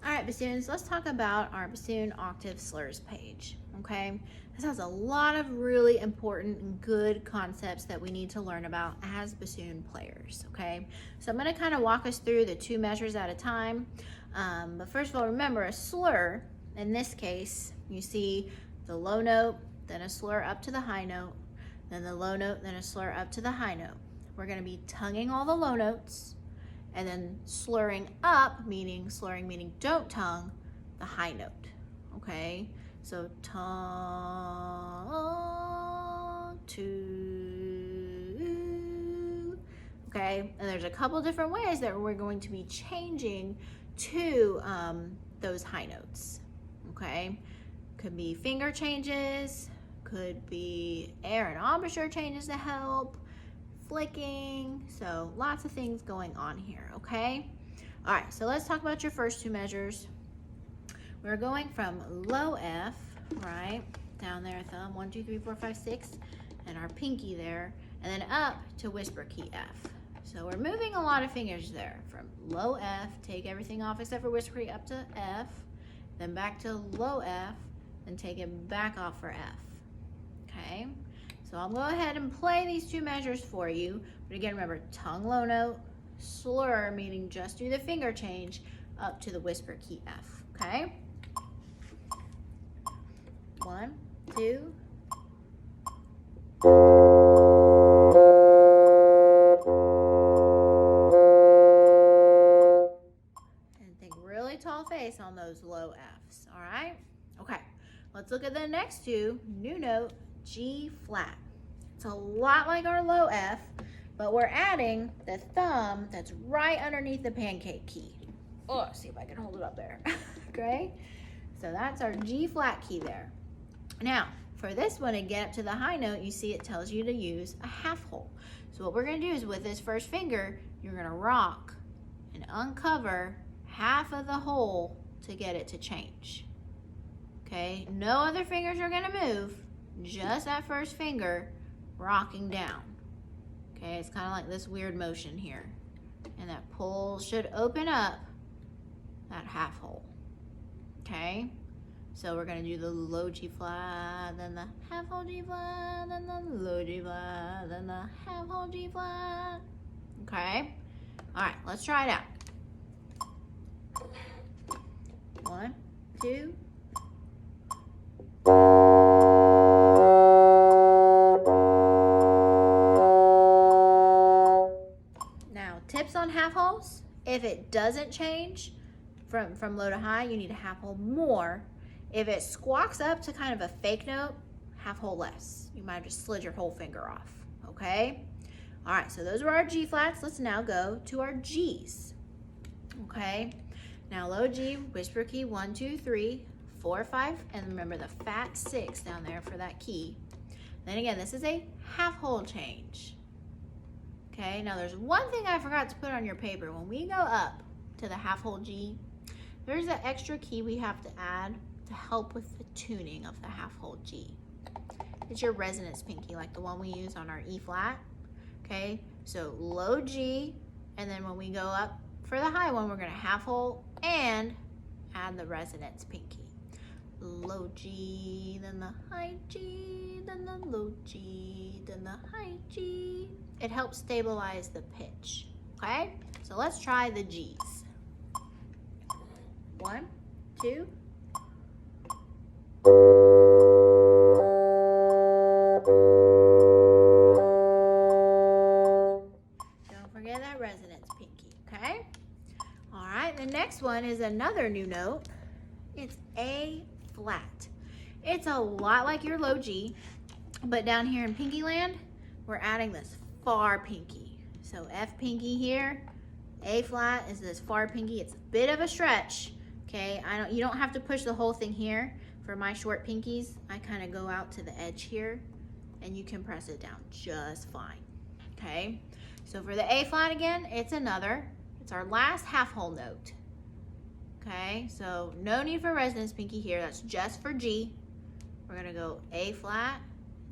All right, bassoons, let's talk about our bassoon octave slurs page, okay? This has a lot of really important and good concepts that we need to learn about as bassoon players, okay? So I'm gonna kind of walk us through the 2 measures at a time. But first of all, remember a slur, in this case, you see the low note, then a slur up to the high note, then the low note, then a slur up to the high note. We're gonna be tonguing all the low notes, and then slurring meaning don't tongue the high note, okay? So tongue, two, okay? And there's a couple different ways that we're going to be changing to those high notes, okay? Could be finger changes, could be air and embouchure changes to help, flicking, so lots of things going on here, okay? All right, so let's talk about your first 2 measures. We're going from low F, right, down there, thumb, 1, 2, 3, 4, 5, 6, and our pinky there, and then up to whisper key F. So we're moving a lot of fingers there, from low F, take everything off except for whisper key up to F, then back to low F, then take it back off for F, okay? So I'll go ahead and play these 2 measures for you. But again, remember, tongue low note, slur, meaning just do the finger change up to the whisper key F, okay? 1, 2. And think really tall face on those low Fs, all right? Okay, let's look at the next 2, new note, G flat. It's a lot like our low F, but we're adding the thumb that's right underneath the pancake key. Oh, see if I can hold it up there. Okay, so that's our G flat key there. Now, for this one, to get up to the high note, you see it tells you to use a half hole. So what we're gonna do is with this first finger, you're gonna rock and uncover half of the hole to get it to change. Okay, no other fingers are gonna move, just that first finger rocking down. Okay, it's kind of like this weird motion here. And that pull should open up that half hole. Okay, so we're gonna do the low G flat, then the half hole G flat, then the low G flat, then the half hole G flat. Okay, all right, let's try it out. 1, 2. Tips on half holes: if it doesn't change from low to high, you need a half hole more. If it squawks up to kind of a fake note, half hole less. You might have just slid your whole finger off, okay? All right, so those were our G flats. Let's now go to our Gs, okay? Now low G, whisper key, 1, 2, 3, 4, 5, and remember the fat 6 down there for that key. Then again, this is a half hole change. Okay, now there's one thing I forgot to put on your paper. When we go up to the half hole G, there's an extra key we have to add to help with the tuning of the half hole G. It's your resonance pinky, like the one we use on our E flat. Okay, so low G, and then when we go up for the high one, we're gonna half hole and add the resonance pinky. Low G, then the high G, then the low G, then the high G. It helps stabilize the pitch, okay? So let's try the Gs. 1, 2. Don't forget that resonance pinky, okay? All right, the next one is another new note. It's A flat. It's a lot like your low G, but down here in pinky land, we're adding this far pinky. So F pinky here, A flat is this far pinky. It's a bit of a stretch, okay? You don't have to push the whole thing here. For my short pinkies, I kind of go out to the edge here, and you can press it down just fine, okay? So for the A flat again, it's our last half hole note. Okay, so no need for resonance pinky here. That's just for G. We're gonna go A flat,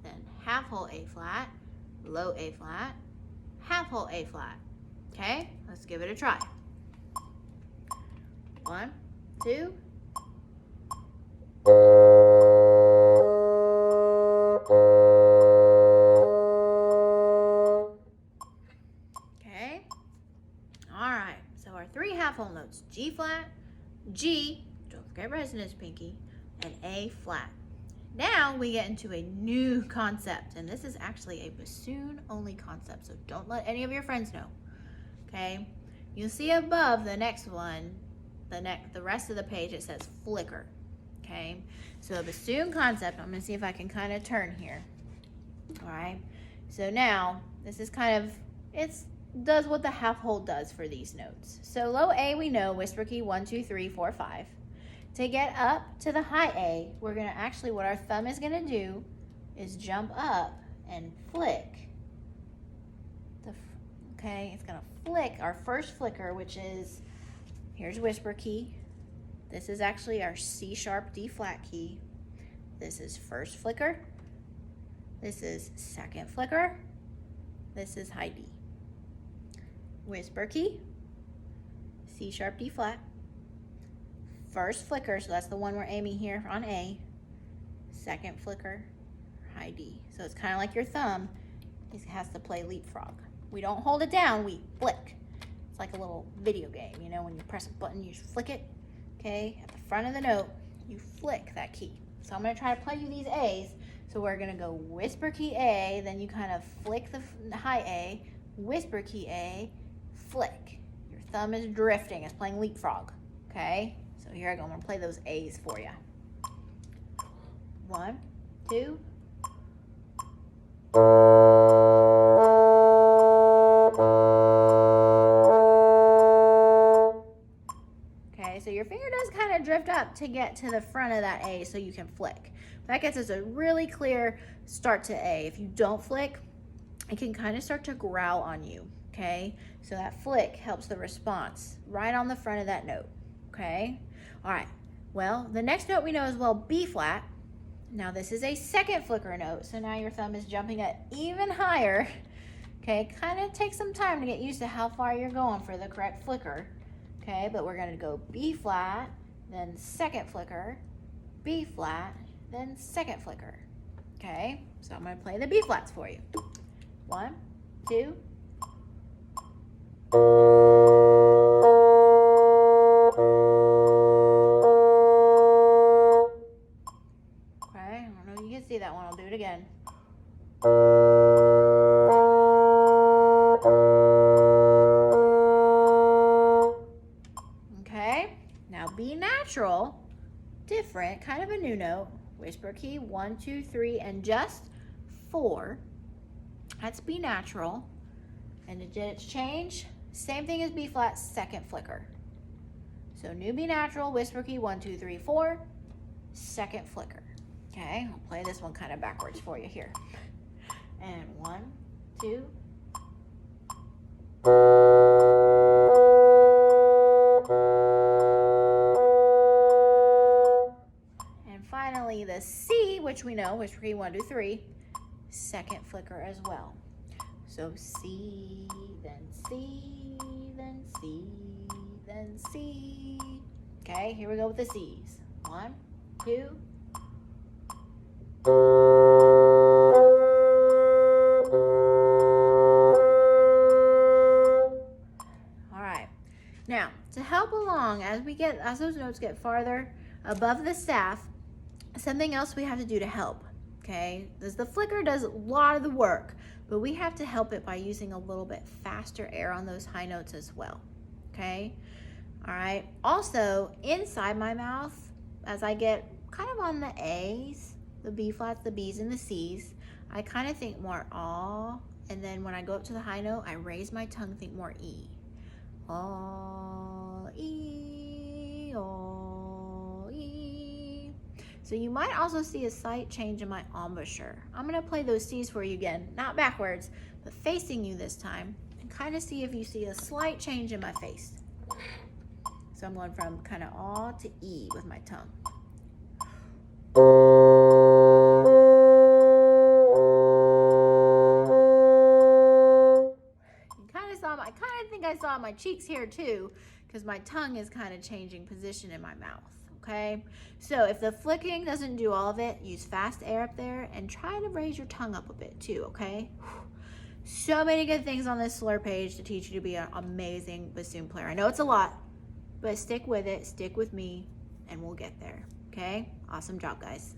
then half hole A flat, low A flat, half hole A flat. Okay, let's give it a try. 1, 2. Okay. All right. So our 3 half whole notes: G flat, G, don't forget resonance, Pinky, and A flat. Now we get into a new concept, and this is actually a bassoon only concept, so don't let any of your friends know. Okay, you'll see above the next one, the rest of the page, it says flicker. Okay, so a bassoon concept, I'm going to see if I can kind of turn here. All right, so now this is kind of, does what the half hold does for these notes. So low A, we know, whisper key 1, 2, 3, 4, 5. To get up to the high A, we're going to actually, what our thumb is going to do is jump up and flick. Okay, it's going to flick our first flicker, which is, here's whisper key. This is actually our C sharp D flat key. This is first flicker. This is second flicker. This is high D. Whisper key, C sharp D flat. First flicker, so that's the one we're aiming here on A. Second flicker, high D. So it's kind of like your thumb. It has to play leapfrog. We don't hold it down, we flick. It's like a little video game, you know, when you press a button, you just flick it. Okay, at the front of the note, you flick that key. So I'm going to try to play you these A's. So we're going to go whisper key A, then you kind of flick the high A, whisper key A, flick. Your thumb is drifting, it's playing leapfrog. Okay, so here I go, I'm going to play those A's for you. 1, 2. Okay, so your finger does kind of drift up to get to the front of that A so you can flick. That gets us a really clear start to A. If you don't flick, it can kind of start to growl on you, okay? So that flick helps the response right on the front of that note, okay? All right, well, the next note we know is, well, B flat. Now this is a second flicker note, so now your thumb is jumping up even higher. Okay, kind of takes some time to get used to how far you're going for the correct flicker. Okay, but we're gonna go B flat, then second flicker, B flat, then second flicker. Okay, so I'm gonna play the B flats for you. 1, 2. Okay, I don't know if you can see that one, I'll do it again. Okay, now B natural, different, kind of a new note. Whisper key 1, 2, 3, and just 4. That's B natural. And did it change? Same thing as B flat, second flicker. So new B natural, whisper key 1, 2, 3, 4, second flicker. Okay, I'll play this one kind of backwards for you here. And 1, 2. And finally the C, which we know, whisper key 1, 2, 3, second flicker as well. So C, then C, then C, then C. Okay, here we go with the C's. 1, 2. All right. Now, to help along as those notes get farther above the staff, something else we have to do to help. Okay, because the flicker does a lot of the work, but we have to help it by using a little bit faster air on those high notes as well. Okay, all right. Also, inside my mouth, as I get kind of on the A's, the B flats, the B's, and the C's, I kind of think more ah, and then when I go up to the high note, I raise my tongue, think more E. Ah, E, ah, E. So you might also see a slight change in my embouchure. I'm going to play those C's for you again, not backwards, but facing you this time, and kind of see if you see a slight change in my face. So I'm going from kind of ah to E with my tongue. I kind of think I saw my cheeks here too, because my tongue is kind of changing position in my mouth. Okay, so if the flicking doesn't do all of it, use fast air up there and try to raise your tongue up a bit too. Okay, so many good things on this slur page to teach you to be an amazing bassoon player. I know it's a lot, but stick with it, stick with me, and we'll get there. Okay, awesome job, guys.